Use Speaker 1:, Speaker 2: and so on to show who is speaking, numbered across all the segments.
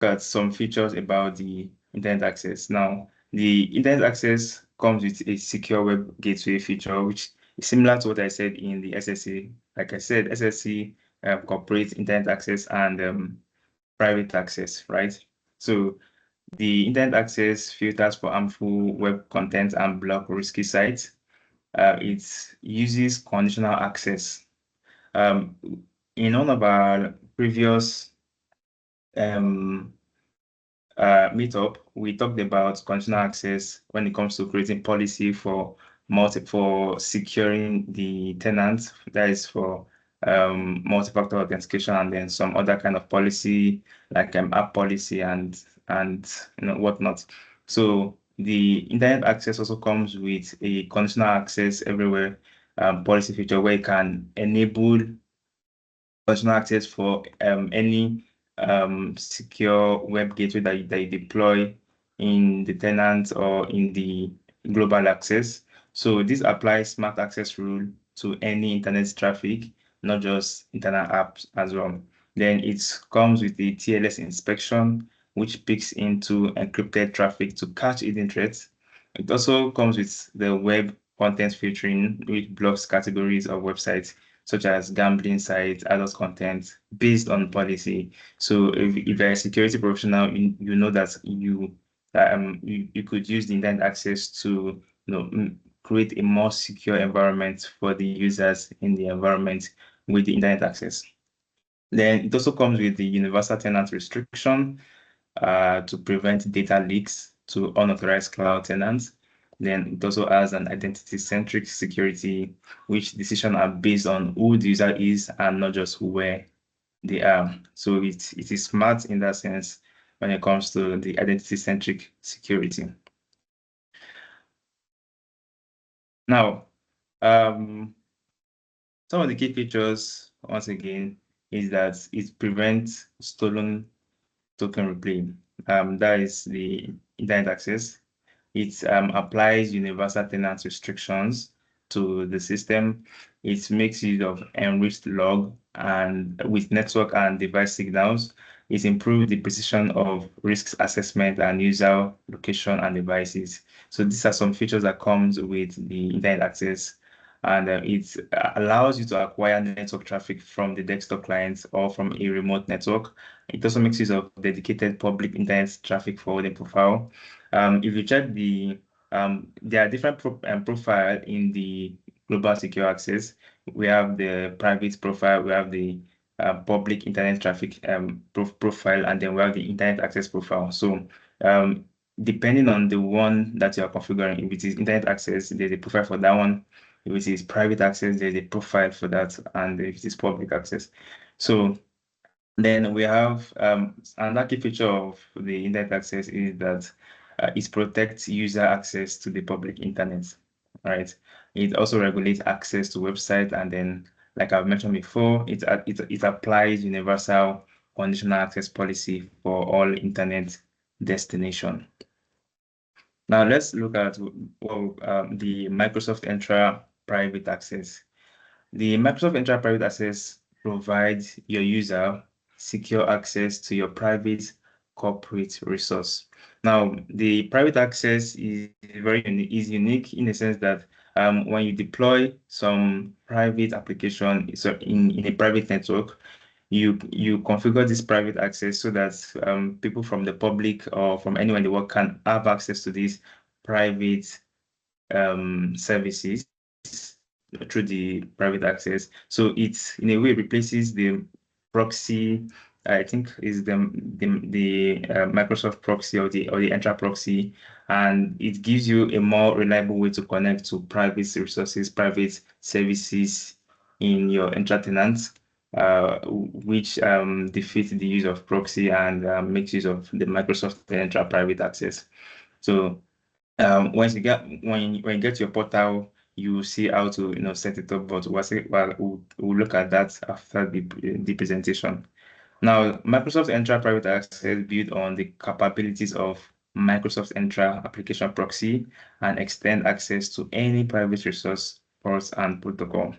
Speaker 1: at some features about the internet access. Now, the internet access comes with a secure web gateway feature, which is similar to what I said in the SSC. Like I said, SSC incorporates internet access and private access, right? So the internet access filters for harmful web content and block risky sites. It uses conditional access. Um, in one of our previous um, meetup, we talked about conditional access when it comes to creating policy for for securing the tenant, that is for multi-factor authentication, and then some other kind of policy like app policy and whatnot. So the internet access also comes with a conditional access everywhere policy feature where you can enable conditional access for any secure web gateway that you deploy in the tenant or in the global access. So this applies smart access rule to any internet traffic, not just internet apps as well. Then it comes with the TLS inspection, which picks into encrypted traffic to catch hidden threats. It also comes with the web content filtering, which blocks categories of websites such as gambling sites, adult content based on policy. So if you're a security professional, you know that you could use the internet access to create a more secure environment for the users in the environment with the internet access. Then it also comes with the universal tenant restriction to prevent data leaks to unauthorized cloud tenants. Then it also has an identity-centric security, which decisions are based on who the user is and not just where they are. So it is smart in that sense when it comes to the identity-centric security. Now, some of the key features, once again, is that it prevents stolen token replay. That is the internet access. It applies universal tenant restrictions to the system. It makes use of enriched log and with network and device signals. It improves the precision of risks assessment and user location and devices. So these are some features that comes with the internet access. And it allows you to acquire network traffic from the desktop clients or from a remote network. It also makes use of dedicated public internet traffic forwarding profile. If you check there are different profile in the global secure access. We have the private profile, we have the public internet traffic profile, and then we have the internet access profile. So depending on the one that you are configuring, if it is internet access, there's a profile for that one. If it is private access, there's a profile for that, and if it is public access. So then we have another key feature of the internet access is that it protects user access to the public internet, right? It also regulates access to website, and then, like I've mentioned before, it applies universal conditional access policy for all internet destination. Now let's look at the Microsoft Entra private access. The Microsoft Entra private access provides your user secure access to your private corporate resource. Now, the private access is unique in the sense that when you deploy some private application so in a private network, you configure this private access so that people from the public or from anywhere in the world can have access to these private services through the private access. So it in a way replaces the proxy. I think is the Microsoft proxy or the Entra proxy, and it gives you a more reliable way to connect to private resources, private services in your Entra tenant, which defeats the use of proxy and makes use of the Microsoft Entra private access. So once you get when you get your portal, you see how to set it up. But we'll look at that after the presentation. Now, Microsoft Entra Private Access built on the capabilities of Microsoft Entra application proxy and extend access to any private resource, ports, and protocol.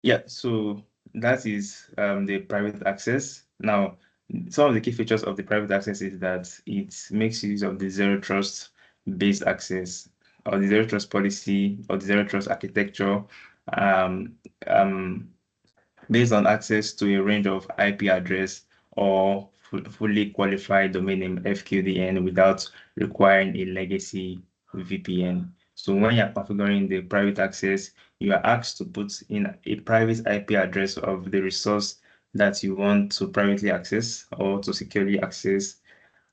Speaker 1: Yeah, so that is the private access. Now, some of the key features of the private access is that it makes use of the zero trust based access, or the zero trust policy, or the zero trust architecture, um, um, based on access to a range of IP address or fully qualified domain name FQDN without requiring a legacy VPN. So when you're configuring the private access, you are asked to put in a private IP address of the resource that you want to privately access or to securely access.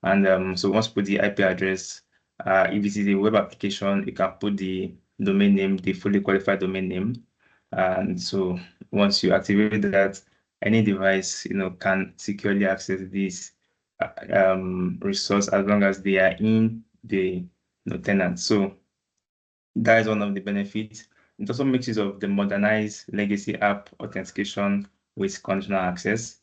Speaker 1: And so once you put the IP address, if it is a web application, you can put the domain name, the fully qualified domain name. And so once you activate that, any device, can securely access this resource as long as they are in the tenant. So that is one of the benefits. It also makes use of the modernized legacy app authentication with conditional access.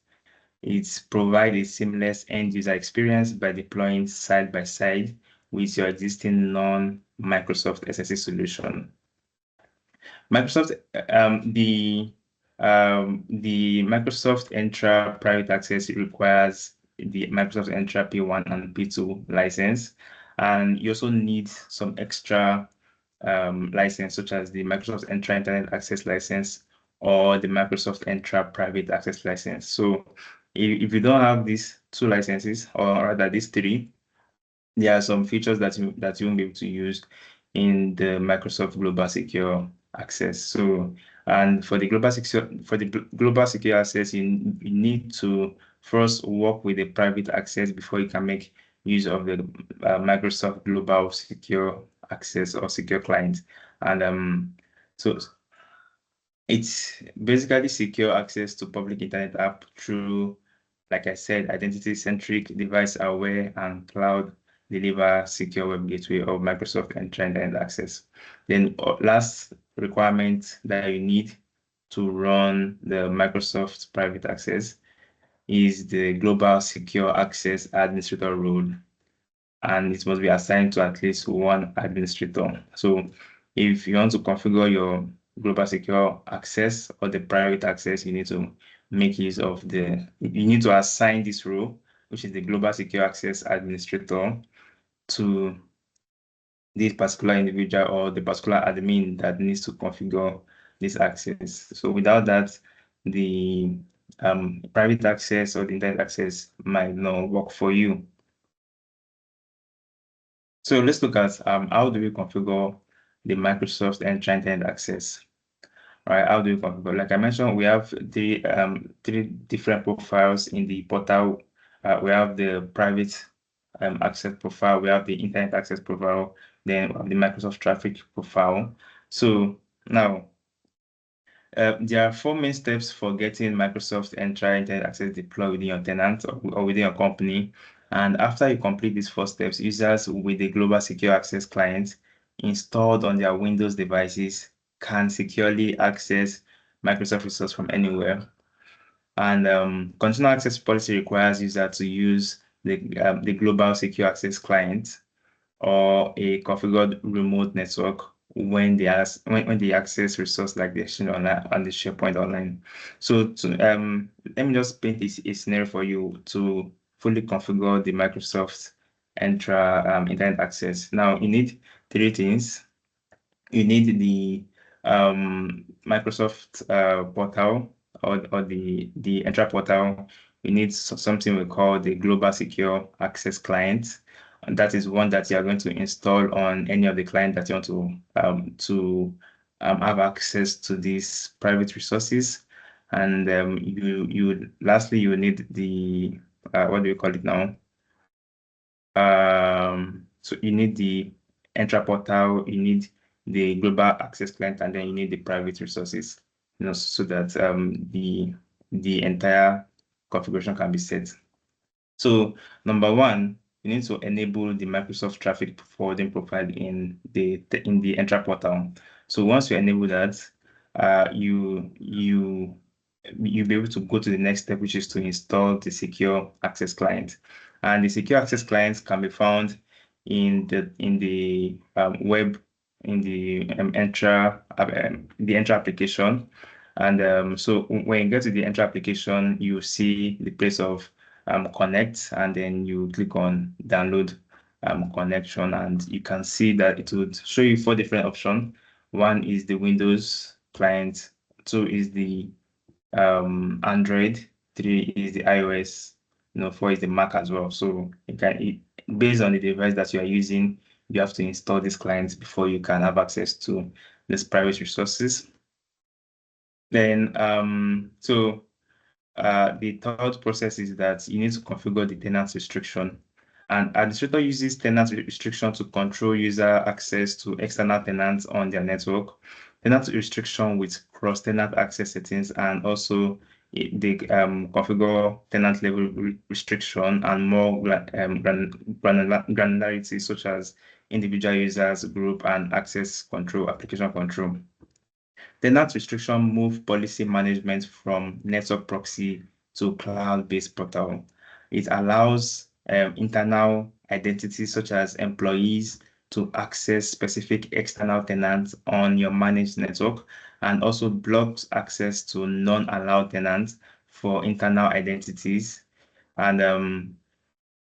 Speaker 1: It provides a seamless end user experience by deploying side by side with your existing non-Microsoft SSE solution. Microsoft, the Microsoft Entra private access requires the Microsoft Entra P1 and P2 license, and you also need some extra license, such as the Microsoft Entra Internet Access license or the Microsoft Entra Private Access license. So, if you don't have these two licenses, or rather these three, there are some features that you won't be able to use in the Microsoft Global Secure Access. So, and for the global secure access, you need to first work with the private access before you can make use of the Microsoft Global Secure Access or Secure Client. And so it's basically secure access to public internet app through, like I said, identity-centric, device-aware, and cloud-deliver secure web gateway of Microsoft Entra Internet Access. Then last requirement that you need to run the Microsoft private access is the Global Secure Access Administrator role, and it must be assigned to at least one administrator. So if you want to configure your global secure access or the private access, you need to make use of you need to assign this role, which is the global secure access administrator, to this particular individual or the particular admin that needs to configure this access. So without that, the private access or the internet access might not work for you. So let's look at how do we configure the Microsoft Entra Internet Access. Right? How do we configure? Like I mentioned, we have three different profiles in the portal. We have the private access profile, we have the internet access profile, then we have the Microsoft traffic profile. So now there are four main steps for getting Microsoft Entra Internet Access deployed within your tenant or within your company. And after you complete these four steps, users with the Global Secure Access client installed on their Windows devices can securely access Microsoft resource from anywhere. And conditional access policy requires user to use the Global Secure Access client or a configured remote network when they access resource like the Exchange Online and the SharePoint Online. So let me just paint a scenario for you to fully configure the Microsoft Entra Internet Access. Now you need three things. You need the Microsoft portal or the Entra portal. You need something we call the Global Secure Access Client. And that is one that you are going to install on any of the clients that you want to have access to these private resources. And lastly you need the what do you call it now? So you need the Entra portal, you need the global access client, and then you need the private resources, so that the entire configuration can be set. So number one, you need to enable the Microsoft traffic forwarding profile in the Entra portal. So once you enable that, you'll be able to go to the next step, which is to install the secure access client. And the secure access clients can be found in the web, in the Entra application. And so when you get to the Entra application, you see the place of connect, and then you click on download connection, and you can see that it would show you 4 different options. One is the Windows client, two is the Android, three is the iOS, four is the Mac as well. So based on the device that you are using, you have to install these clients before you can have access to these private resources. Then the third process is that you need to configure the tenant restriction. And administrator uses tenant restriction to control user access to external tenants on their network. Tenant restriction with cross-tenant access settings, and also they configure tenant level restriction and more granularity, such as individual users, group, and access control, application control. Tenant restriction move policy management from network proxy to cloud-based portal. It allows internal identities such as employees to access specific external tenants on your managed network, and also blocks access to non-allowed tenants for internal identities. And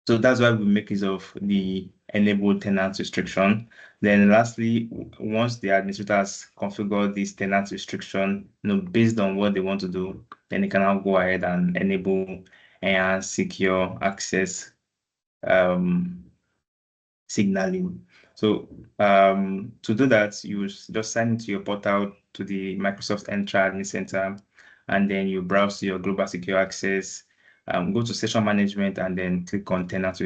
Speaker 1: so that's why we make use of the enable tenant restriction. Then lastly, once the administrator has configured this tenant restriction, based on what they want to do, then they can now go ahead and enable and secure access signaling. So to do that, you just sign into your portal to the Microsoft Entra Admin Center, and then you browse your global secure access, go to session management, and then click on tenant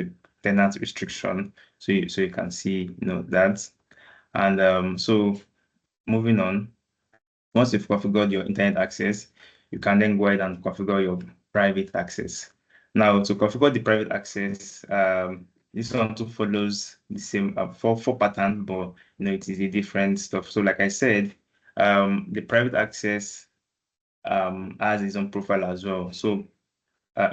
Speaker 1: restriction. So you can see that. And so moving on, once you've configured your internet access, you can then go ahead and configure your private access. Now, to configure the private access, this one too follows the same four pattern, but it is a different stuff. So, like I said, the private access has its own profile as well. So,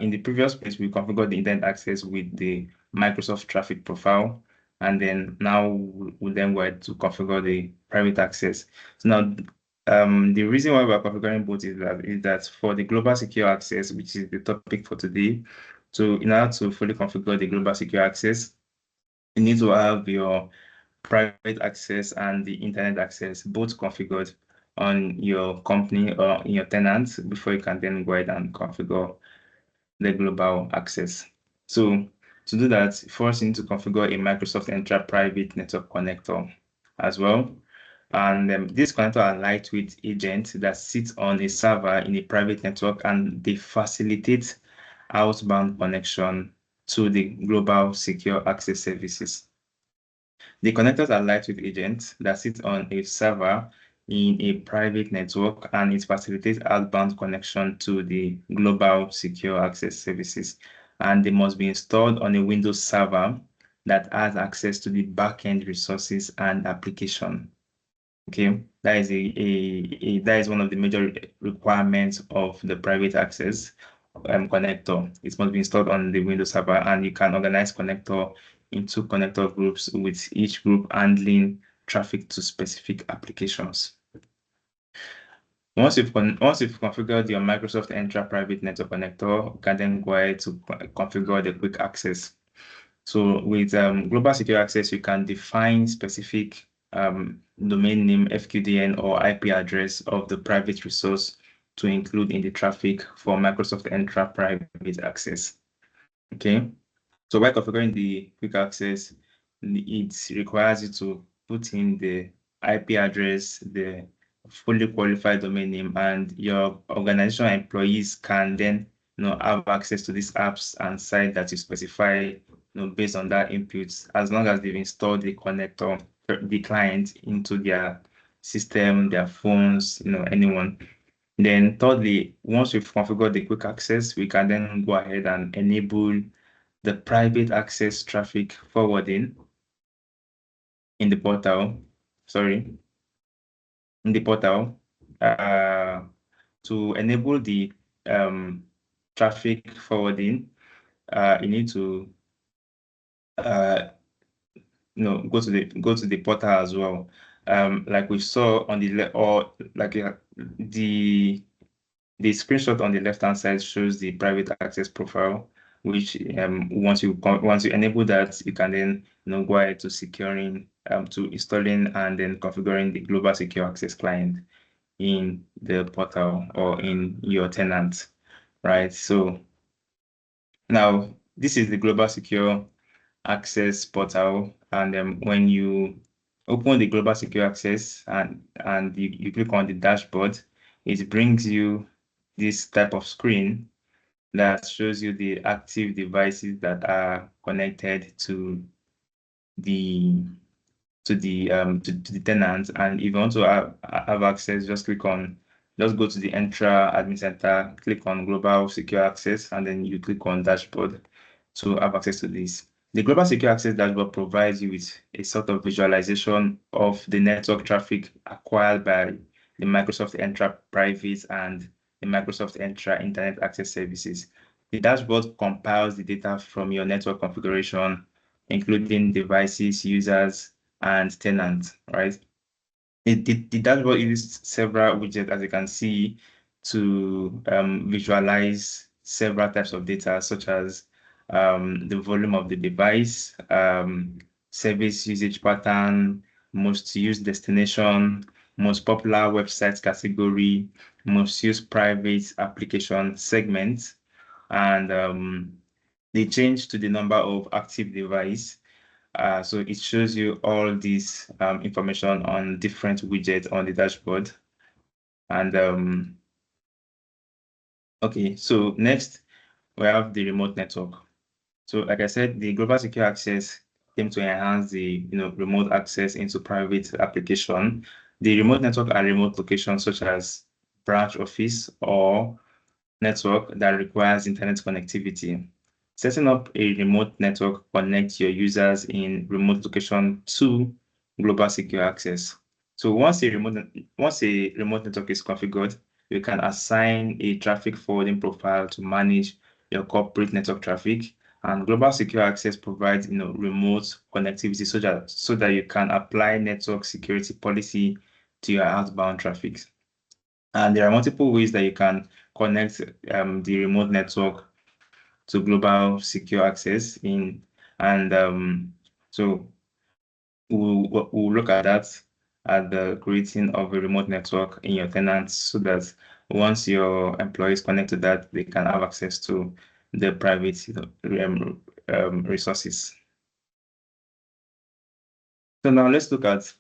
Speaker 1: in the previous place, we configured the internet access with the Microsoft traffic profile, and then now we'll then go ahead to configure the private access. So now, the reason why we're configuring both is that for the global secure access, which is the topic for today, so in order to fully configure the global secure access, you need to have your private access and the internet access both configured on your company or in your tenant before you can then go ahead and configure the global access. So to do that, first you need to configure a Microsoft Entra private network connector as well. And this connector are lightweight agents that sit on a server in a private network, and they facilitate outbound connection to the global secure access services. The connectors are lightweight agents that sit on a server in a private network, and it facilitates outbound connection to the global secure access services. And they must be installed on a Windows server that has access to the backend resources and application. Okay, that is one of the major requirements of the private access connector. It must be installed on the Windows server, and you can organize connector into connector groups, with each group handling traffic to specific applications. Once you've configured your Microsoft Entra private network connector, you can then go ahead to configure the quick access. So with global secure access, you can define specific domain name, FQDN, or IP address of the private resource to include in the traffic for Microsoft Entra private access. Okay, so by configuring the quick access, it requires you to put in the IP address, the fully qualified domain name, and your organization employees can then have access to these apps and sites that you specify based on that input, as long as they've installed the connector, the client, into their system, their phones, anyone. Then thirdly, once we've configured the quick access, we can then go ahead and enable the private access traffic forwarding in the portal. Sorry, in the portal. To enable the traffic forwarding, you need to go to the portal as well. Like we saw on the or like the screenshot on the left-hand side shows the private access profile, which once you enable that, you can then go ahead to securing, to installing and then configuring the global secure access client in the portal or in your tenant, right? So now this is the global secure access portal, and when you open the global secure access and you click on the dashboard, it brings you this type of screen that shows you the active devices that are connected to the to the tenant. And if you want to have access, just go to the Entra admin center, click on global secure access, and then you click on dashboard to have access to this. The global secure access dashboard provides you with a sort of visualization of the network traffic acquired by the Microsoft Entra private and the Microsoft Entra internet access services. The dashboard compiles the data from your network configuration, including devices, users, and tenants, right? The dashboard uses several widgets, as you can see, to visualize several types of data, such as the volume of the device, service usage pattern, most used destination, most popular website category, most used private application segment, and the change to the number of active device. So it shows you all this information on different widgets on the dashboard. And okay, so next we have the remote network. So like I said, the global secure access came to enhance the remote access into private application. The remote network are remote locations such as branch office or network that requires internet connectivity. Setting up a remote network connects your users in remote location to global secure access. So once a remote network is configured, you can assign a traffic forwarding profile to manage your corporate network traffic. And global secure access provides remote connectivity so that you can apply network security policy to your outbound traffic. And there are multiple ways that you can connect the remote network to global secure access so we'll look at that at the creating of a remote network in your tenants, so that once your employees connect to that, they can have access to the private resources. So now let's look at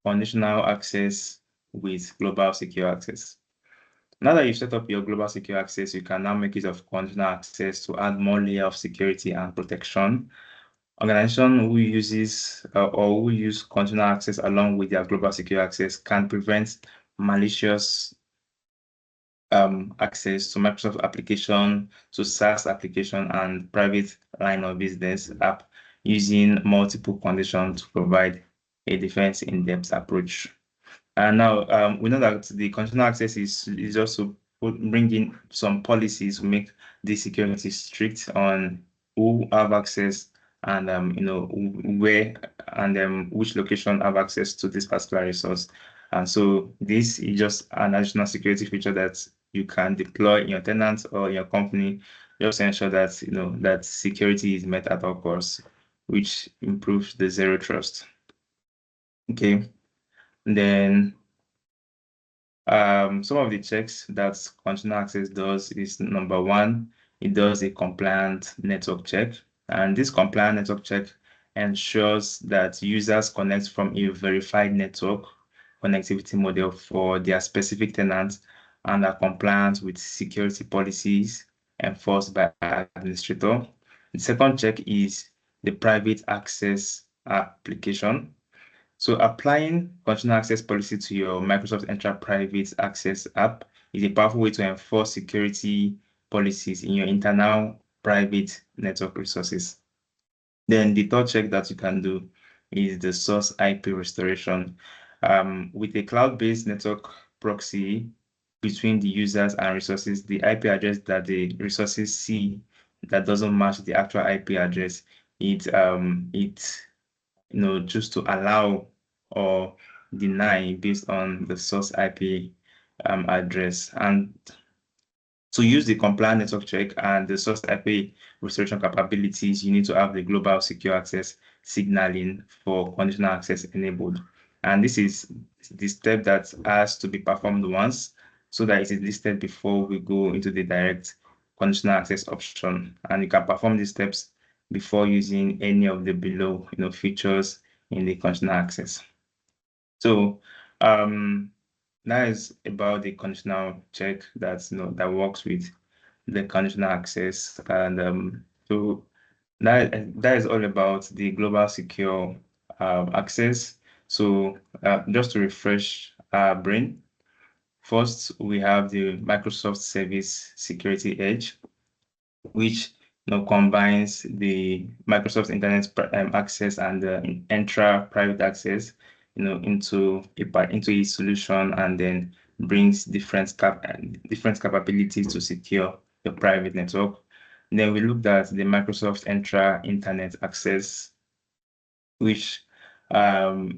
Speaker 1: conditional access with global secure access. Now that you've set up your global secure access, you can now make use of conditional access to add more layer of security and protection. Organization who uses or who use conditional access along with their global secure access can prevent malicious access to Microsoft application, to SaaS application, and private line of business app using multiple conditions to provide a defense in-depth approach. And now we know that the conditional access is also bringing some policies to make the security strict on who have access and where and which location have access to this particular resource. And so this is just an additional security feature that you can deploy in your tenants or your company, just to ensure that that security is met at all costs, which improves the zero trust. Okay, and then some of the checks that conditional access does is, number one, it does a compliant network check. And this compliant network check ensures that users connect from a verified network connectivity model for their specific tenants and are compliant with security policies enforced by administrator. The second check is the private access application. So applying conditional access policy to your Microsoft Entra Private Access app is a powerful way to enforce security policies in your internal private network resources. Then the third check that you can do is the source IP restoration. With a cloud-based network proxy between the users and resources, the IP address that the resources see that doesn't match the actual IP address, it just to allow or deny based on the source IP address. And to use the compliant network check and the source IP restoration capabilities, you need to have the global secure access signaling for conditional access enabled. And this is the step that has to be performed once so that it is listed before we go into the direct conditional access option. And you can perform these steps before using any of the below features in the conditional access. So that is about the conditional check that works with the conditional access. And so that is all about the global secure access. So just to refresh our brain, first we have the Microsoft Service Security Edge, which combines the Microsoft Internet access and the Entra private access into a solution, and then brings different capabilities to secure the private network. And then we looked at the Microsoft Entra Internet access, which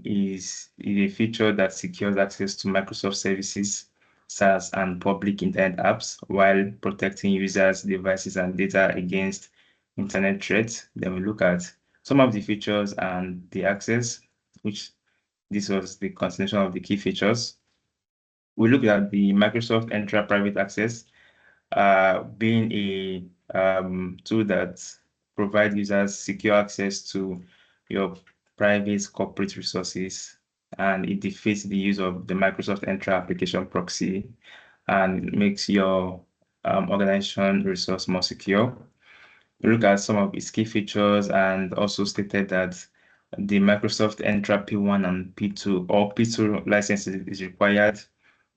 Speaker 1: is a feature that secures access to Microsoft services, SaaS, and public internet apps while protecting users, devices, and data against internet threats. Then we look at some of the features and the access, which this was the continuation of the key features. We look at the Microsoft Entra Private Access, being a tool that provides users secure access to your private corporate resources, and it defeats the use of the Microsoft Entra application proxy and makes your organization resource more secure. We look at some of its key features and also stated that the Microsoft Entra P1 and P2 or P2 license is required.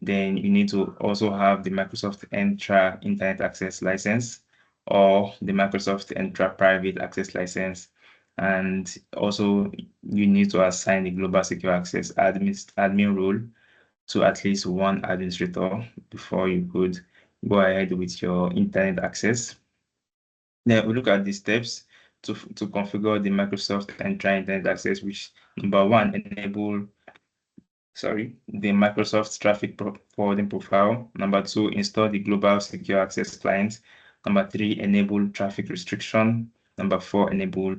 Speaker 1: Then you need to also have the Microsoft Entra Internet Access license or the Microsoft Entra Private Access license. And also you need to assign the Global Secure Access admin role to at least one administrator before you could go ahead with your internet access. Then we look at the steps to configure the Microsoft Entra Internet Access, which number one, enable the Microsoft traffic forwarding profile. Number two, install the global secure access client. Number three, enable traffic restriction. Number four, enable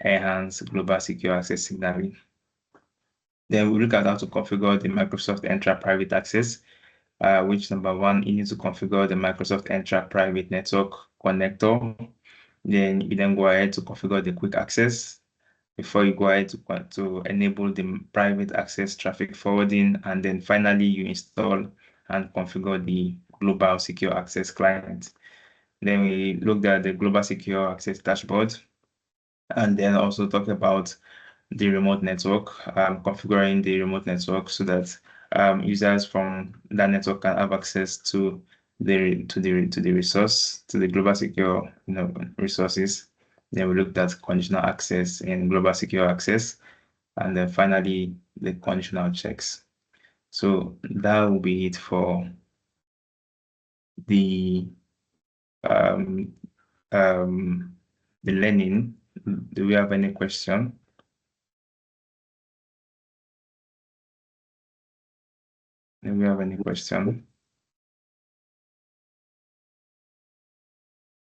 Speaker 1: enhance global secure access signaling. Then we look at how to configure the Microsoft Entra private access, which number one, you need to configure the Microsoft Entra private network connector. Then you then go ahead to configure the quick access before you go ahead to enable the private access traffic forwarding. And then finally, you install and configure the global secure access client. Then we looked at the global secure access dashboard, and then also talk about the remote network, configuring the remote network so that users from that network can have access to the resource, to the global secure resources. Then we looked at conditional access and global secure access, and then finally the conditional checks. So that will be it for the learning. Do we have any question? Do we have any question?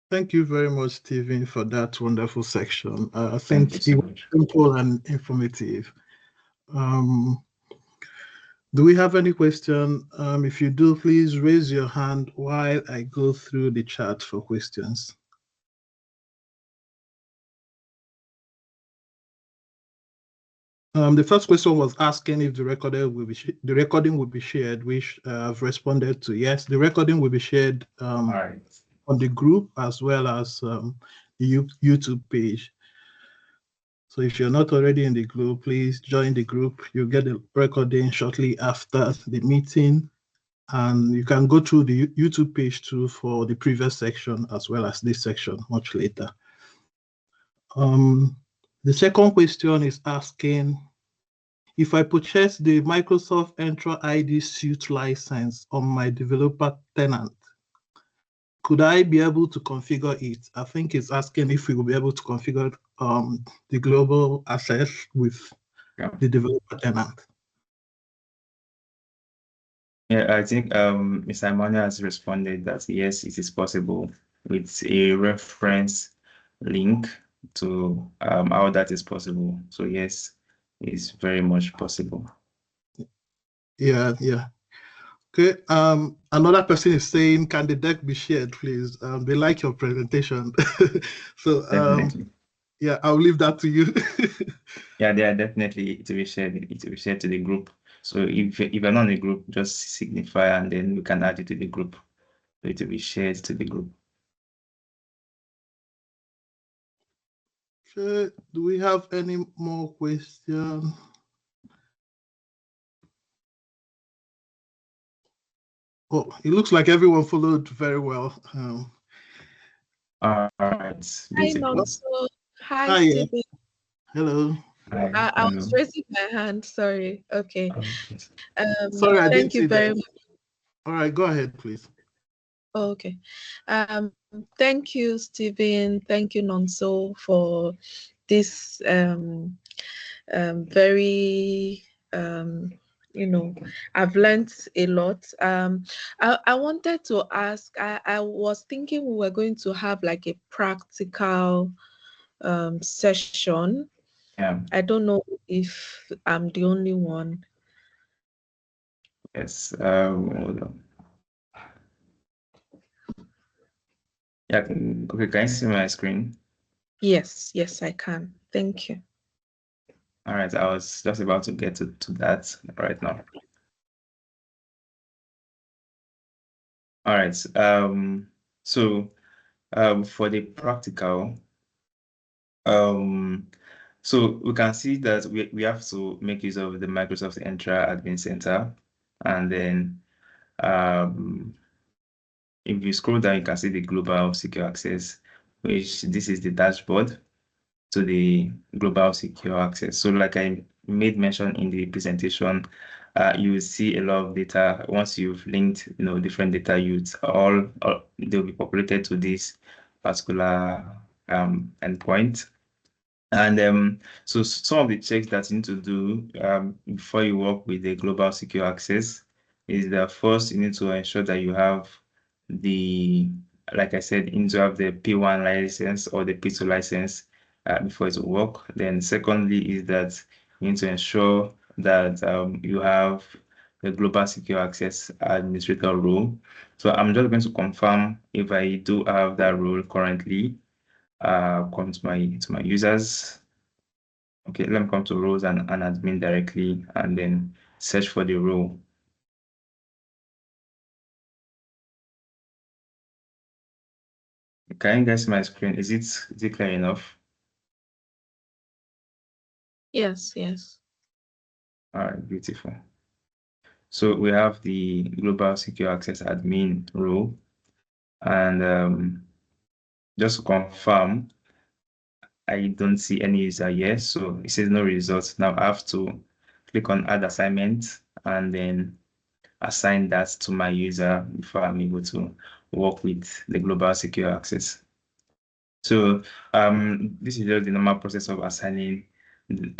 Speaker 2: Thank you very much, Stephen, for that wonderful section. I think it was simple and informative. Do we have any question? If you do, please raise your hand while I go through the chat for questions. The first question was asking if the recording will be shared, which I've responded to. Yes, the recording will be shared on the group as well as the YouTube page. So if you're not already in the group, please join the group. You'll get the recording shortly after the meeting. And you can go through the YouTube page too for the previous section as well as this section much later. The second question is asking, if I purchase the Microsoft Entra ID Suite license on my developer tenant, could I be able to configure it? I think it's asking if we will be able to configure the global access with the developer tenant.
Speaker 1: Yeah, I think Mr. Emmanuel has responded that yes, it is possible with a reference link to how that is possible. So yes, it's very much possible.
Speaker 2: Yeah, yeah. Okay. Another person is saying, can the deck be shared, please? They like your presentation. So
Speaker 1: Definitely.
Speaker 2: yeah, I'll leave that to you.
Speaker 1: Yeah, they are definitely it will be shared. It will be shared to the group. So if you're not in the group, just signify and then we can add you to the group. So it will be shared to the group.
Speaker 2: Okay. Do we have any more questions? Oh, it looks like everyone followed very well.
Speaker 1: All right,
Speaker 3: Hi,
Speaker 1: beautiful.
Speaker 3: Nonso. Hi,
Speaker 2: Hi, yeah.
Speaker 3: Stephen.
Speaker 2: Hello.
Speaker 1: Hi,
Speaker 3: I was
Speaker 1: hello.
Speaker 3: raising my hand. Sorry. Okay.
Speaker 1: Okay.
Speaker 2: Sorry, I didn't
Speaker 3: Thank you
Speaker 2: see
Speaker 3: very
Speaker 2: that.
Speaker 3: much.
Speaker 2: All right, go ahead, please.
Speaker 3: Okay. Thank you, Stephen. Thank you, Nonso, for this very I've learned a lot. I wanted to ask, I was thinking we were going to have like a practical session.
Speaker 1: Yeah.
Speaker 3: I don't know if I'm the only one.
Speaker 1: Yes. Hold on. Yeah. Okay. Can you see my screen?
Speaker 3: Yes, I can. Thank you.
Speaker 1: All right. I was just about to get to that right now. All right. So for the practical, so we can see that we have to make use of the Microsoft Entra Admin Center, and then if you scroll down, you can see the global secure access, which this is the dashboard to the global secure access. So like I made mention in the presentation, you will see a lot of data. Once you've linked, different data youths, all they'll be populated to this particular endpoint. And so some of the checks that you need to do before you work with the global secure access is that first you need to ensure that you have like I said, you need to have the P1 license or the P2 license before it will work. Then secondly is that you need to ensure that you have the global secure access administrator role. So I'm just going to confirm if I do have that role currently. Come to my users. Okay, let me come to roles and admin directly and then search for the role. Can you guys see my screen? Is it clear enough?
Speaker 3: Yes.
Speaker 1: All right, beautiful. So we have the global secure access admin role, and just to confirm, I don't see any user yet, so it says no results. Now I have to click on add assignment and then assign that to my user before I'm able to work with the global secure access. So this is just the normal process of assigning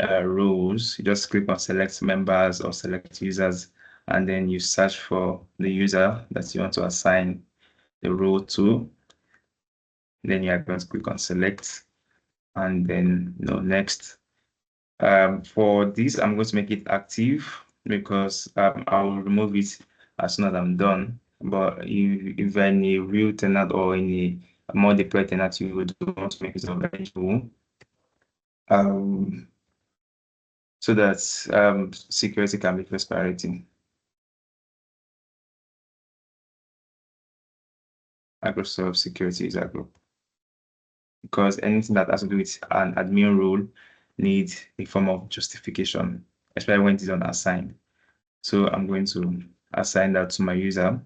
Speaker 1: roles. You just click on select members or select users, and then you search for the user that you want to assign the role to. Then you are going to click on select, and then next. For this, I'm going to make it active because I'll remove it as soon as I'm done. But if you're in a real tenant or in a more deployed tenant, you would want to make use of any tool. So that security can be first priority. Microsoft Security User Group. Because anything that has to do with an admin role needs a form of justification, especially when it is unassigned. So I'm going to assign that to my user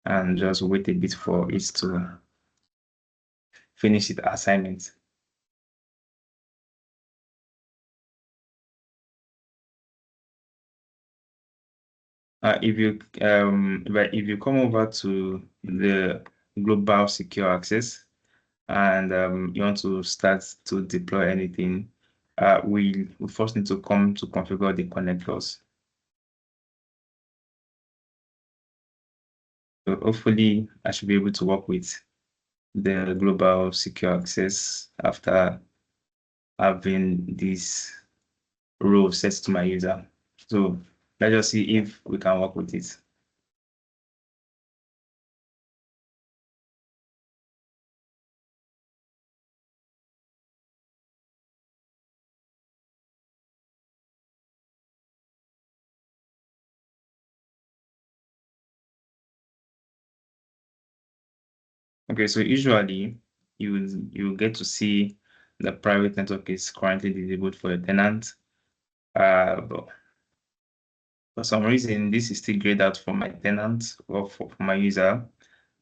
Speaker 1: and just wait a bit for it to finish its assignment. If you come over to the global secure access and you want to start to deploy anything, we first need to come to configure the connectors. So hopefully I should be able to work with the global secure access after having this role set to my user. So let's just see if we can work with it. Okay, so usually you get to see the private network is currently disabled for a tenant. But for some reason, this is still grayed out for my tenant or for my user,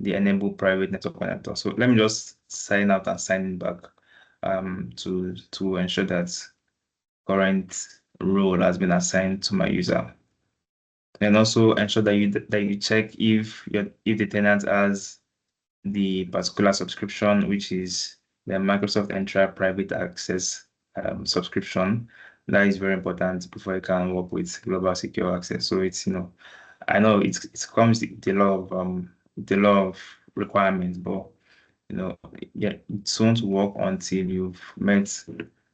Speaker 1: the enable private network connector. So let me just sign out and sign in back to ensure that current role has been assigned to my user. And also ensure that you check if the tenant has the particular subscription, which is the Microsoft Entra private access subscription. That is very important before you can work with global secure access. So it's, I know it comes with a lot of requirements, but yeah, it won't work until you've met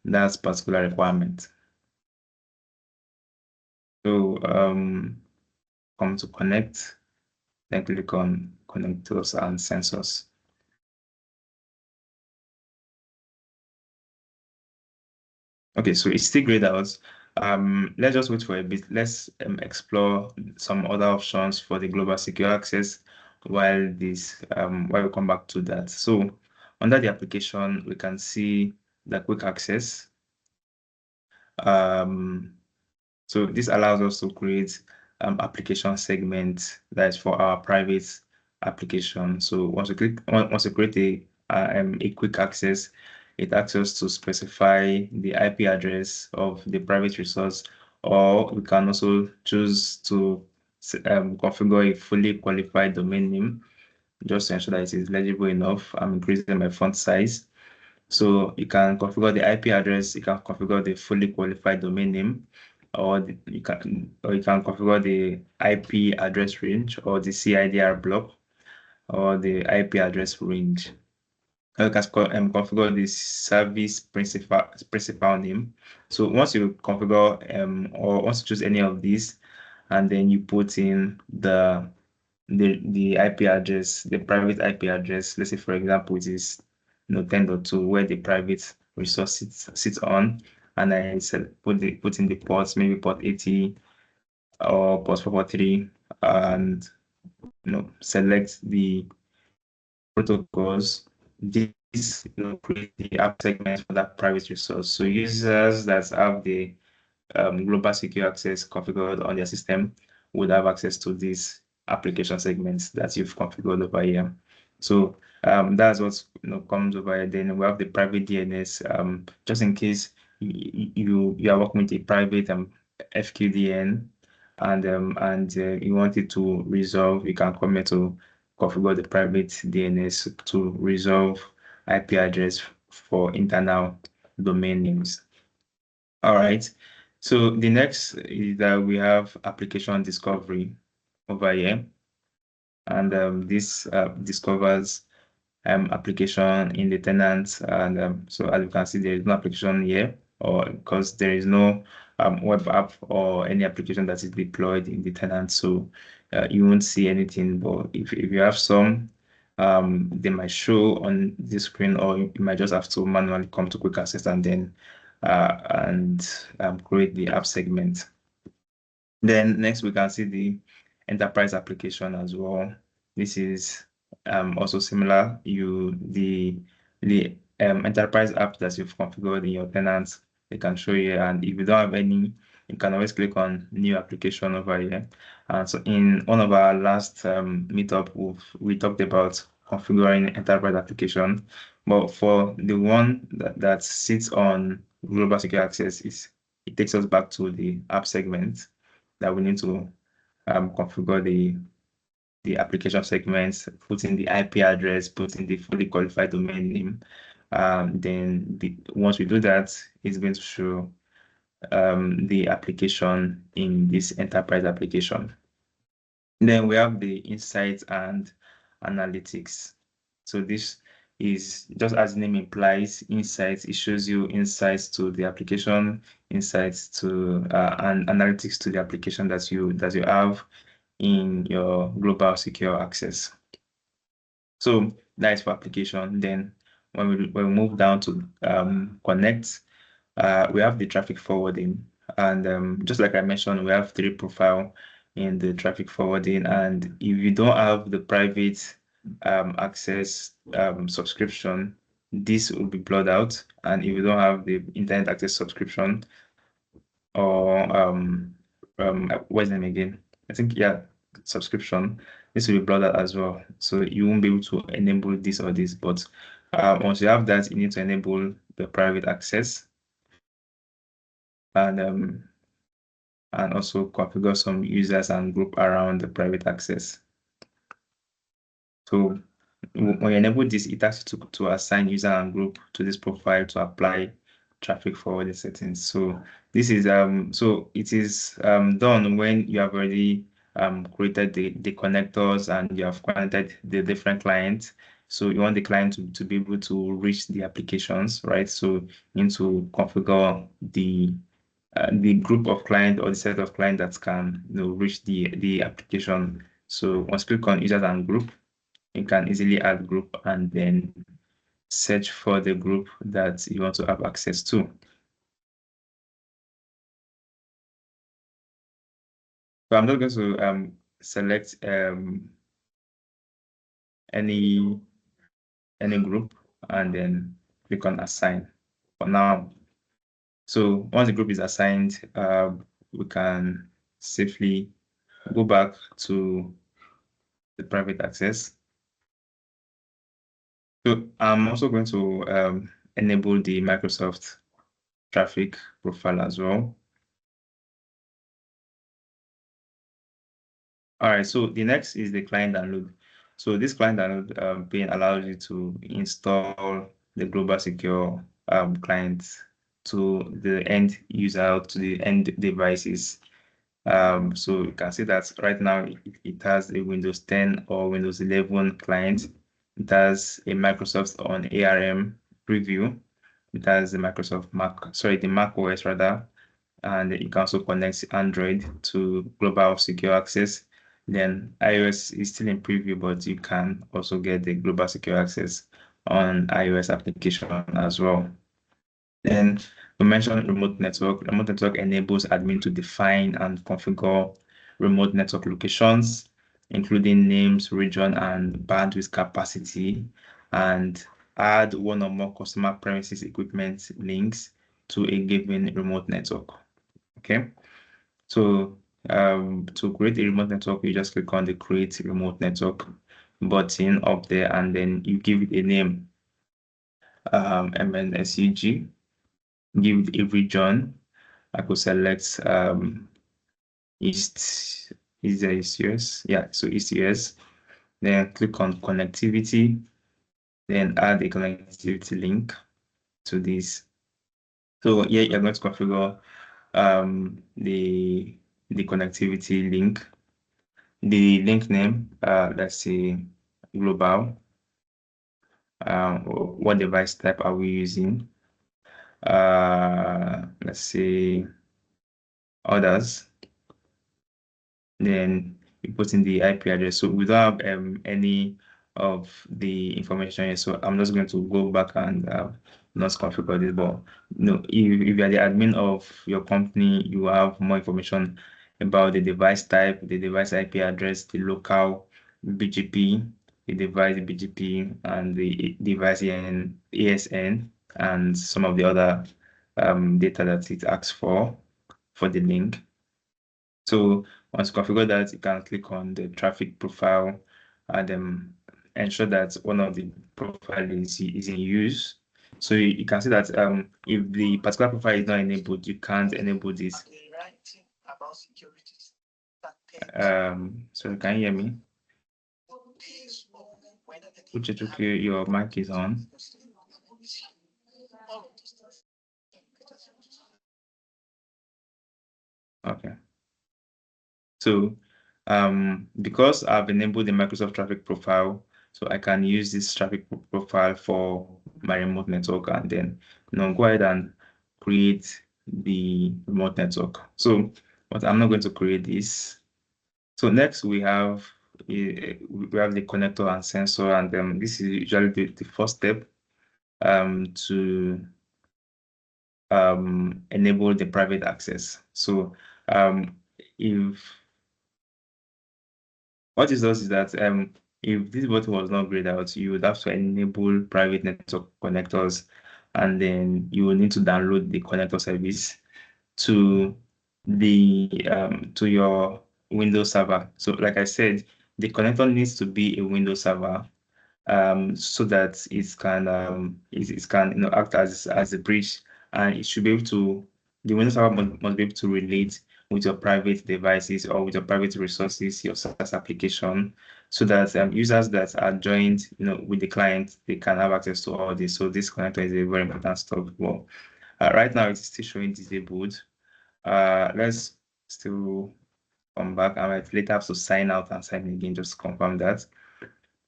Speaker 1: that particular requirement. So come to connect, then click on connectors and sensors. Okay, so it's still grayed out. Let's just wait for a bit. Let's explore some other options for the global secure access while we come back to that. So under the application, we can see the quick access. So this allows us to create application segments that is for our private application. So once you create a quick access, it asks us to specify the IP address of the private resource, or we can also choose to configure a fully qualified domain name just to ensure that it is legible enough. I'm increasing my font size. So you can configure the IP address, you can configure the fully qualified domain name, or you can configure the IP address range or the CIDR block or the IP address range. You can configure the service principal name. So once you configure or once you choose any of these, and then you put in the IP address, the private IP address. Let's say, for example, it is 10.2 where the private resource sits on, and I put in the ports, maybe port 80 or port 443, and select the protocols. This create the app segment for that private resource. So users that have the global secure access configured on their system would have access to these application segments that you've configured over here. So that's what comes over here. Then we have the private DNS, just in case you are working with a private FQDN and you want it to resolve, you can come here to configure the private DNS to resolve IP address for internal domain names. All right. So the next is that we have application discovery over here. And this discovers application in the tenant. And so as you can see, there is no application here, or because there is no web app or any application that is deployed in the tenant. So you won't see anything. But if you have some, they might show on the screen, or you might just have to manually come to quick access and then create the app segment. Then next we can see the enterprise application as well. This is also similar. The enterprise app that you've configured in your tenants, they can show you. And if you don't have any, you can always click on new application over here. And so in one of our last meetup, we talked about configuring enterprise application. But for the one that sits on global secure access, it takes us back to the app segment that we need to configure the application segments, put in the IP address, put in the fully qualified domain name. Then once we do that, it's going to show the application in this enterprise application. Then we have the insights and analytics. So this is just as the name implies, insights. It shows you insights to the application, insights to and analytics to the application that you have in your global secure access. So that is for application. Then when we move down to connect, we have the traffic forwarding. And just like I mentioned, we have 3 profiles in the traffic forwarding. And if you don't have the private access subscription, this will be blurred out. And if you don't have the internet access subscription, or what's the name again? I think, yeah, subscription, this will be blurred out as well. So you won't be able to enable this or this. But once you have that, you need to enable the private access and also configure some users and group around the private access. So when you enable this, it asks you to assign user and group to this profile to apply traffic forwarding settings. So this is so it is done when you have already created the connectors and you have connected the different clients. So you want the client to be able to reach the applications, right? So you need to configure the group of clients or the set of clients that can reach the application. So once you click on users and group, you can easily add group and then search for the group that you want to have access to. So I'm not going to select any group and then click on assign for now. So once the group is assigned, we can safely go back to the private access. So I'm also going to enable the Microsoft traffic profile as well. All right, so the next is the client download. So this client download pane allows you to install the global secure client to the end user, to the end devices. So you can see that right now it has a Windows 10 or Windows 11 client. It has a Microsoft on ARM preview. It has the the Mac OS rather, and you can also connect Android to global secure access. Then iOS is still in preview, but you can also get the global secure access on iOS application as well. Then we mentioned remote network. Remote network enables admin to define and configure remote network locations, including names, region, and bandwidth capacity, and add one or more customer premises equipment links to a given remote network. Okay, so to create a remote network, you just click on the create remote network button up there, and then you give it a name, MNSUG, give it a region. I could select East US. Yeah, so East US. Then click on connectivity, then add a connectivity link to this. So here you're going to configure the connectivity link. The link name, let's say global. What device type are we using? Let's say others. Then you put in the IP address. So we don't have any of the information here. So I'm just going to go back and not configure this. But if you are the admin of your company, you have more information about the device type, the device IP address, the local BGP, the device BGP, and the device ASN, and some of the other data that it asks for the link. So once you configure that, you can click on the traffic profile and ensure that one of the profile is in use. So you can see that if the particular profile is not enabled, you can't enable this. So can you hear me? Uchechuku, your mic is on. Okay. So Because I've enabled the Microsoft traffic profile, so I can use this traffic profile for my remote network and then go ahead and create the remote network. So, but I'm not going to create this. So next we have the connector and sensor, and this is usually the first step to enable the private access. So if what it does is that if this button was not grayed out, you would have to enable private network connectors, and then you will need to download the connector service to to your Windows server. So like I said, the connector needs to be a Windows server so that it can act as a bridge, and it should be able to the Windows server must be able to relate with your private devices or with your private resources, your SaaS application, so that users that are joined with the client, they can have access to all this. So this connector is a very important stuff. Well, right now it's still showing disabled. Let's still come back. I might later have to sign out and sign in again just to confirm that.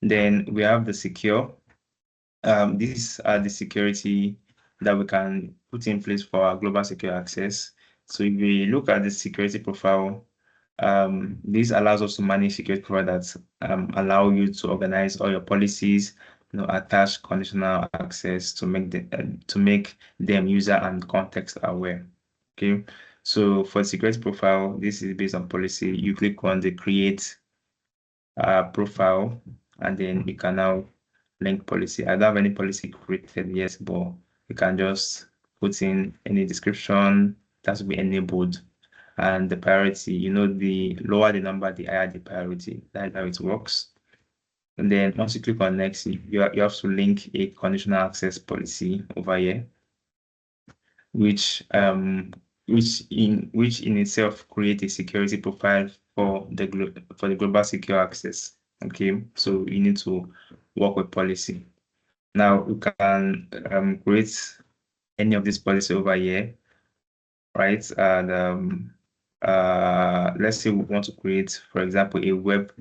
Speaker 1: Then we have the secure. These are the security that we can put in place for our global secure access. So if we look at the security profile, this allows us to manage security profiles that allow you to organize all your policies, attach conditional access to make them user and context aware. Okay, so for security profile, this is based on policy. You click on the create profile, and then you can now link policy. I don't have any policy created yet, but you can just put in any description that will be enabled, and the priority, the lower the number, the higher the priority. That's how it works. And then once you click on next, you have to link a conditional access policy over here, which in itself create a security profile for the global secure access. Okay, so you need to work with policy. Now you can create any of this policy over here, right? And let's say we want to create, for example, a web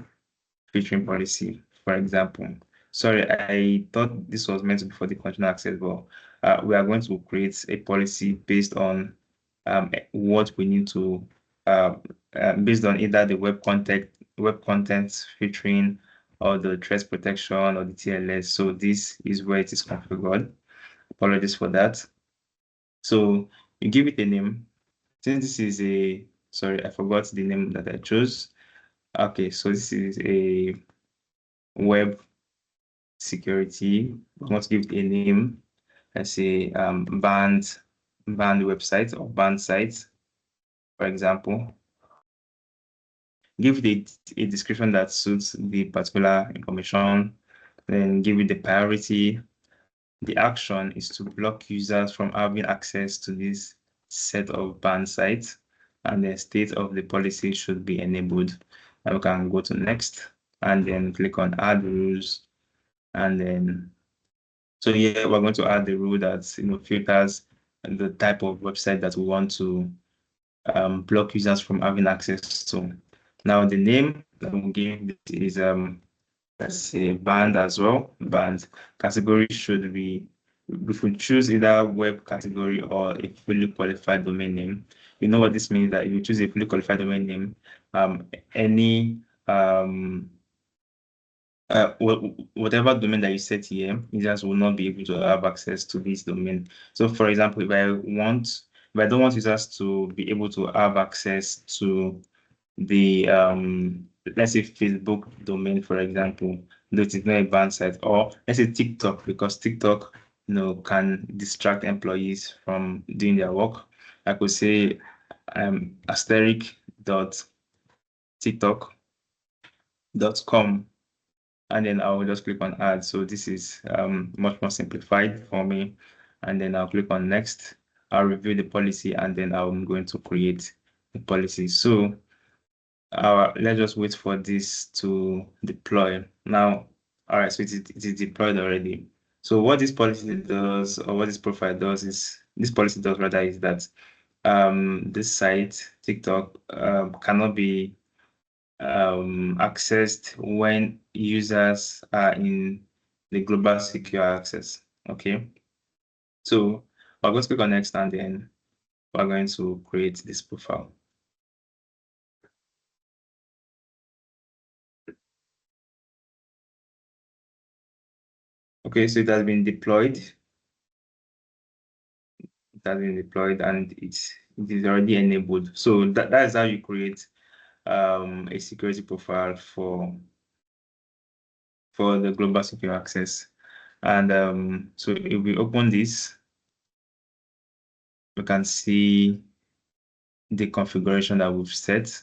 Speaker 1: featuring policy, for example. Sorry, I thought this was meant to be for the conditional access, but we are going to create a policy based on what we need to, based on either the web content featuring or the threat protection or the TLS. So this is where it is configured. Apologies for that. So you give it a name. Since this is sorry, I forgot the name that I chose. Okay, so this is a web security. I want to give it a name. Let's say banned website or banned site, for example. Give it a description that suits the particular information, then give it the priority. The action is to block users from having access to this set of banned sites, and the state of the policy should be enabled. Now we can go to next and then click on add rules, and then so here we're going to add the rule that filters the type of website that we want to block users from having access to. Now the name that we give this is let's say banned as well. Banned category should be, we should choose either web category or a fully qualified domain name. You know what this means, that if you choose a fully qualified domain name, any whatever domain that you set here, users will not be able to have access to this domain. So for example, if I don't want users to be able to have access to the let's say Facebook domain, for example, that is not a banned site, or let's say TikTok, because TikTok can distract employees from doing their work. I could say *tiktok.com, and then I'll just click on add. So this is much more simplified for me, and then I'll click on next. I'll review the policy, and then I'm going to create the policy. So let's just wait for this to deploy. Now, all right, so it is deployed already. So what this policy does, or what this profile does, is this policy does rather is that this site TikTok cannot be accessed when users are in the global secure access. Okay, so I'll go click on next, and then we're going to create this profile. Okay, so it has been deployed. It has been deployed, and it is already enabled. So that is how you create a security profile for the global secure access. And so if we open this, we can see the configuration that we've set.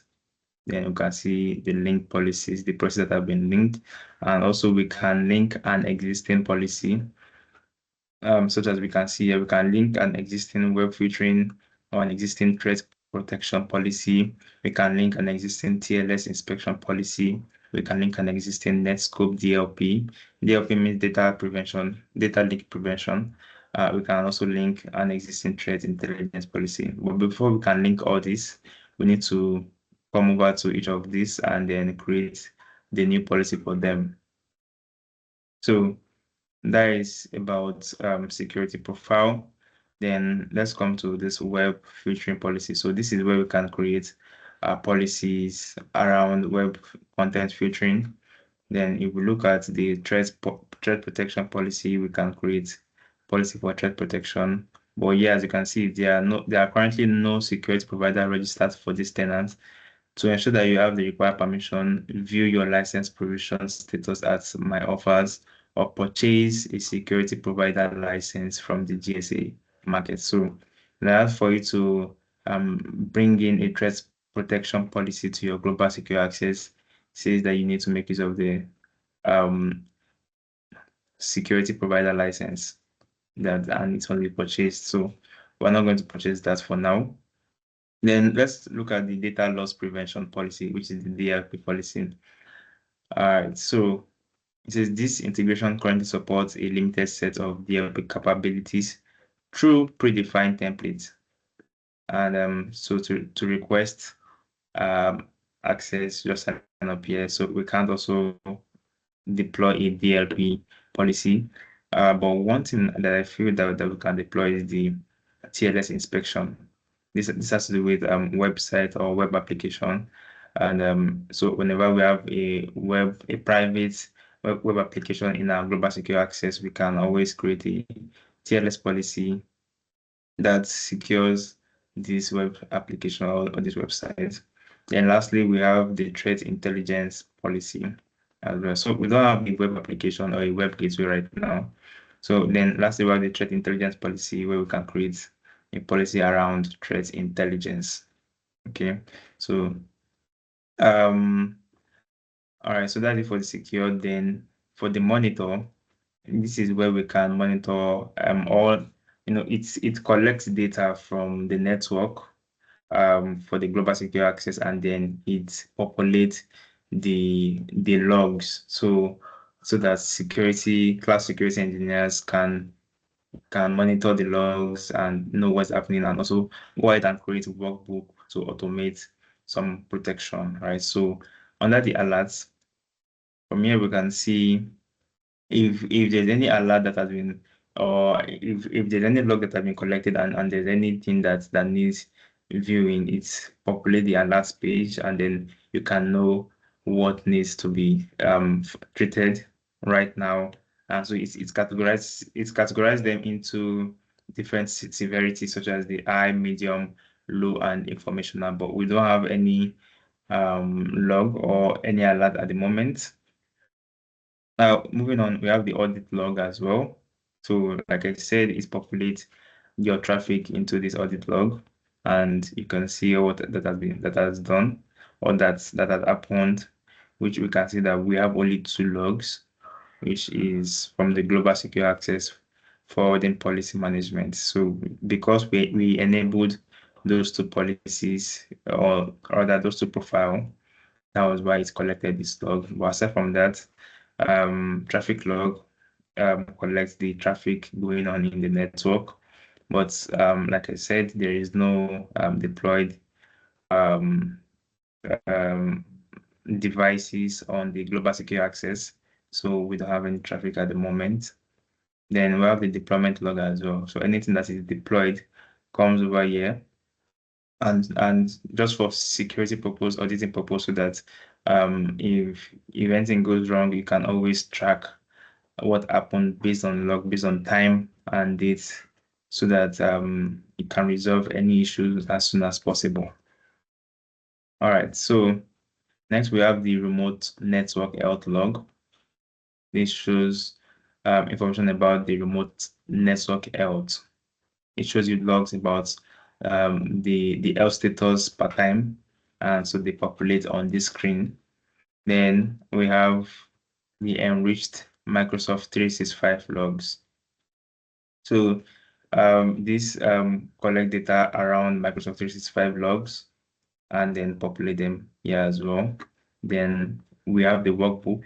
Speaker 1: Then we can see the link policies, the policies that have been linked, and also we can link an existing policy, such as we can see here. We can link an existing web filtering or an existing threat protection policy. We can link an existing TLS inspection policy. We can link an existing Netscope DLP. DLP means data link prevention. We can also link an existing threat intelligence policy. But before we can link all this, we need to come over to each of these and then create the new policy for them. So that is about security profile. Then let's come to this web filtering policy. So this is where we can create policies around web content filtering. Then if we look at the threat protection policy, we can create policy for threat protection. But yeah, as you can see, there are currently no security provider registered for this tenant. To ensure that you have the required permission, view your license provision status at My Offers or purchase a security provider license from the GSA market. So in order for you to bring in a threat protection policy to your global secure access, says that you need to make use of the security provider license and it's only purchased. So we're not going to purchase that for now. Then let's look at the data loss prevention policy, which is the DLP policy. All right, so it says this integration currently supports a limited set of DLP capabilities through predefined templates. And so to request access, just sign up here. So we can't also deploy a DLP policy. But one thing that I feel that we can deploy is the TLS inspection. This has to do with website or web application. And so whenever we have a private web application in our global secure access, we can always create a TLS policy that secures this web application or this website. Then lastly, we have the threat intelligence policy as well. So we don't have a web application or a web gateway right now. So then lastly, we have the threat intelligence policy where we can create a policy around threat intelligence. Okay, so all right, so that's it for the secure. Then for the monitor, this is where we can monitor all, it collects data from the network for the global secure access, and then it populates the logs so that class security engineers can monitor the logs and know what's happening, and also go ahead and create a workbook to automate some protection, right? So under the alerts, from here we can see if there's any alert that has been, or if there's any log that has been collected and there's anything that needs viewing, it's populate the alerts page, and then you can know what needs to be treated right now. And so it's categorized them into different severity, such as the high, medium, low, and informational. But we don't have any log or any alert at the moment. Now, moving on, we have the audit log as well. So, like I said, it populates your traffic into this audit log, and you can see what that has done, or that has happened, which we can see that we have only 2 logs, which is from the global secure access forwarding policy management. So, because we enabled those 2 policies, or rather those 2 profile, that was why it's collected this log. But aside from that, traffic log collects the traffic going on in the network. But like I said, there is no deployed devices on the global secure access. So we don't have any traffic at the moment. Then we have the deployment log as well. So anything that is deployed comes over here. And just for security purpose, auditing purpose, so that if anything goes wrong, you can always track what happened based on log, based on time and date, so that you can resolve any issues as soon as possible. All right, so next we have the remote network health log. This shows information about the remote network health. It shows you logs about the health status per time, and so they populate on this screen. Then we have the enriched Microsoft 365 logs. So this collect data around Microsoft 365 logs and then populate them here as well. Then we have the workbook.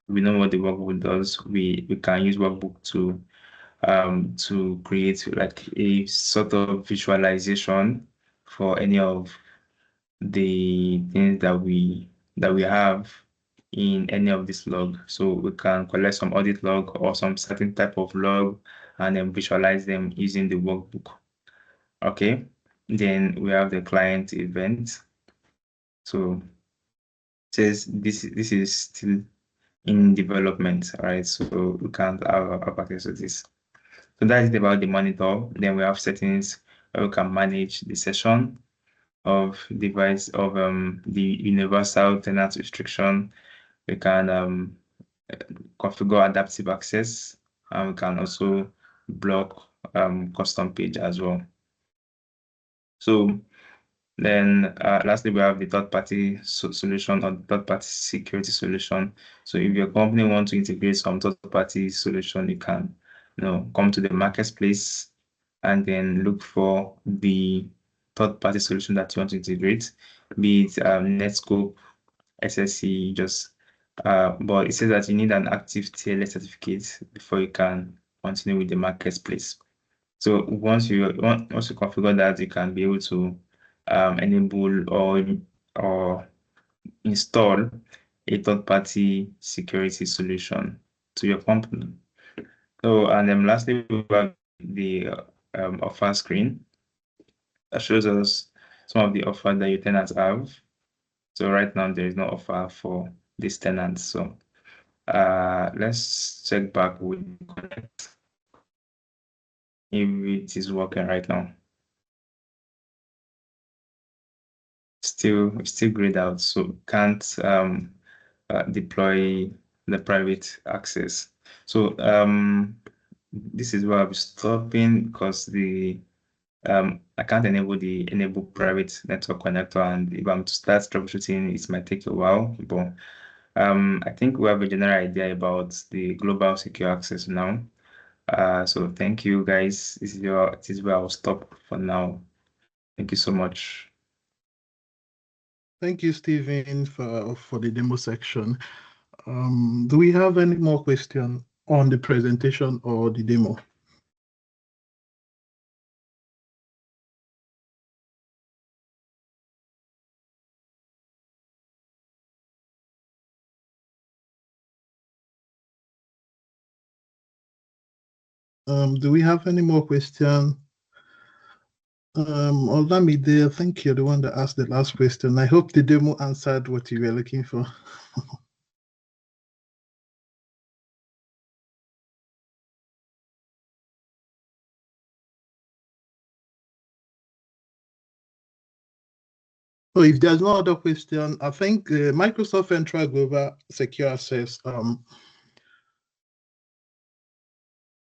Speaker 1: We know what the workbook does. We can use workbook to create like a sort of visualization for any of the things that we have in any of this log. So we can collect some audit log or some certain type of log and then visualize them using the workbook. Okay, then we have the client event. So it says this is still in development, right? So we can't have access to this. So that is about the monitor. Then we have settings where we can manage the session of device of the universal tenant restriction. We can configure adaptive access, and we can also block custom page as well. So then lastly, we have the third-party solution or third-party security solution. So if your company wants to integrate some third-party solution, you can come to the marketplace and then look for the third-party solution that you want to integrate, be it Netscope, SSC, but it says that you need an active TLS certificate before you can continue with the marketplace. So once you configure that, you can be able to enable or install a third-party security solution to your company. So, and then lastly, we have the offer screen that shows us some of the offers that your tenants have. So right now there is no offer for this tenant. So let's check back with Connect if it is working right now. Still grayed out, so can't deploy the private access. So this is where I'll be stopping, because I can't enable private network connector, and if I'm to start troubleshooting, it might take a while. But I think we have a general idea about the global secure access now. So thank you guys. This is where I'll stop for now. Thank you so much.
Speaker 2: Thank you, Stephen, for the demo section. Do we have any more questions on the presentation or the demo? Do we have any more questions? Olamide, I think you're the one that asked the last question. I hope the demo answered what you were looking for. So if there's no other question, I think Microsoft Entra Global Secure Access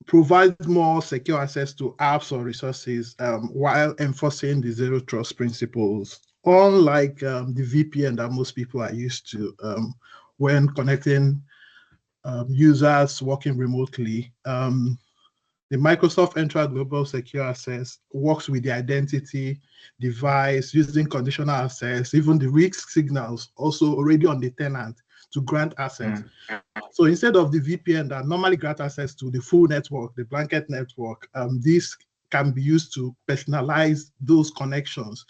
Speaker 2: provides more secure access to apps or resources while enforcing the zero trust principles, unlike the VPN that most people are used to when connecting users working remotely. The Microsoft Entra Global Secure Access works with the identity, device, using conditional access, even the risk signals also already on the tenant to grant access. So instead of the VPN that normally grant access to the full network, the blanket network, this can be used to personalize those connections.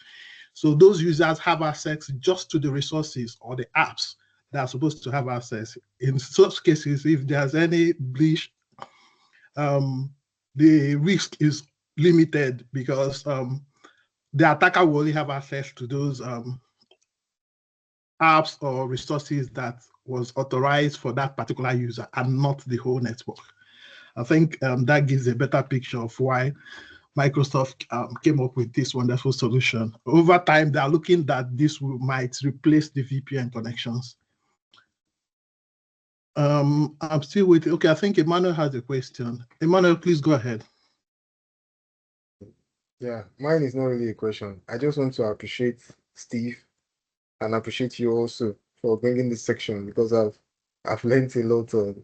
Speaker 2: So those users have access just to the resources or the apps that are supposed to have access. In such cases, if there's any breach, the risk is limited because the attacker will only have access to those apps or resources that was authorized for that particular user and not the whole network. I think that gives a better picture of why Microsoft came up with this wonderful solution. Over time, they are looking that this might replace the VPN connections. I'm still waiting. Okay, I think Emmanuel has a question. Emmanuel, please go ahead.
Speaker 4: Yeah, mine is not really a question. I just want to appreciate Steve and appreciate you also for bringing this section, because I've learned a lot on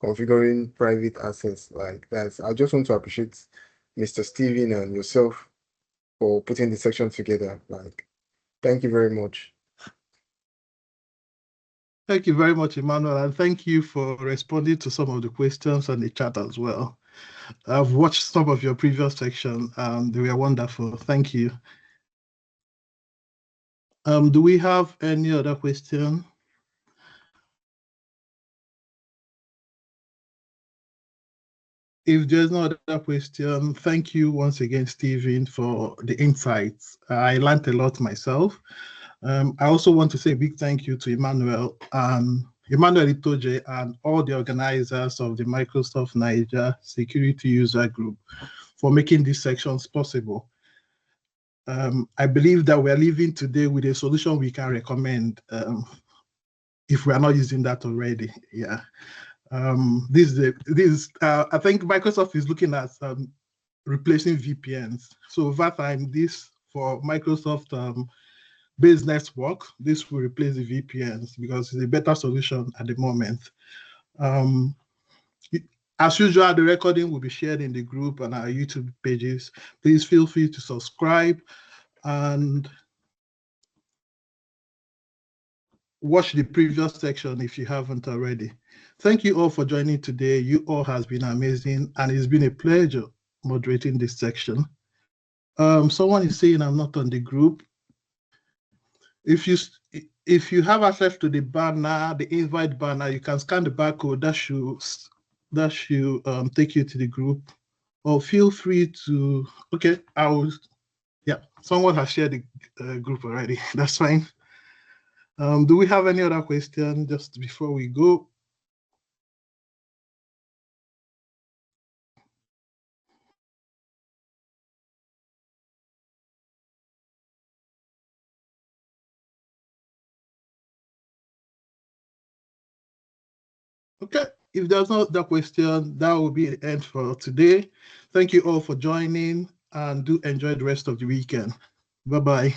Speaker 4: configuring private access like that. I just want to appreciate Mr. Steven and yourself for putting the section together. Like, thank you very much.
Speaker 2: Thank you very much, Emmanuel, and thank you for responding to some of the questions on the chat as well. I've watched some of your previous sections and they were wonderful. Thank you. Do we have any other question? If there's no other question, thank you once again, Stephen, for the insights. I learned a lot myself. I also want to say a big thank you to Emmanuel Itoje and all the organizers of the Microsoft Niger Security User Group for making these sections possible. I believe that we're leaving today with a solution we can recommend if we are not using that already. Yeah. I think Microsoft is looking at replacing VPNs. So over time, this for Microsoft based network, this will replace the VPNs because it's a better solution at the moment. As usual, the recording will be shared in the group and our YouTube pages. Please feel free to subscribe and watch the previous section if you haven't already. Thank you all for joining today. You all has been amazing, and it's been a pleasure moderating this section. Someone is saying I'm not on the group. If you have access to the banner, the invite banner, you can scan the barcode that should take you to the group. Or feel free to, okay, someone has shared the group already. That's fine. Do we have any other question just before we go? Okay, if there's no other question, that will be the end for today. Thank you all for joining and do enjoy the rest of the weekend. Bye-bye.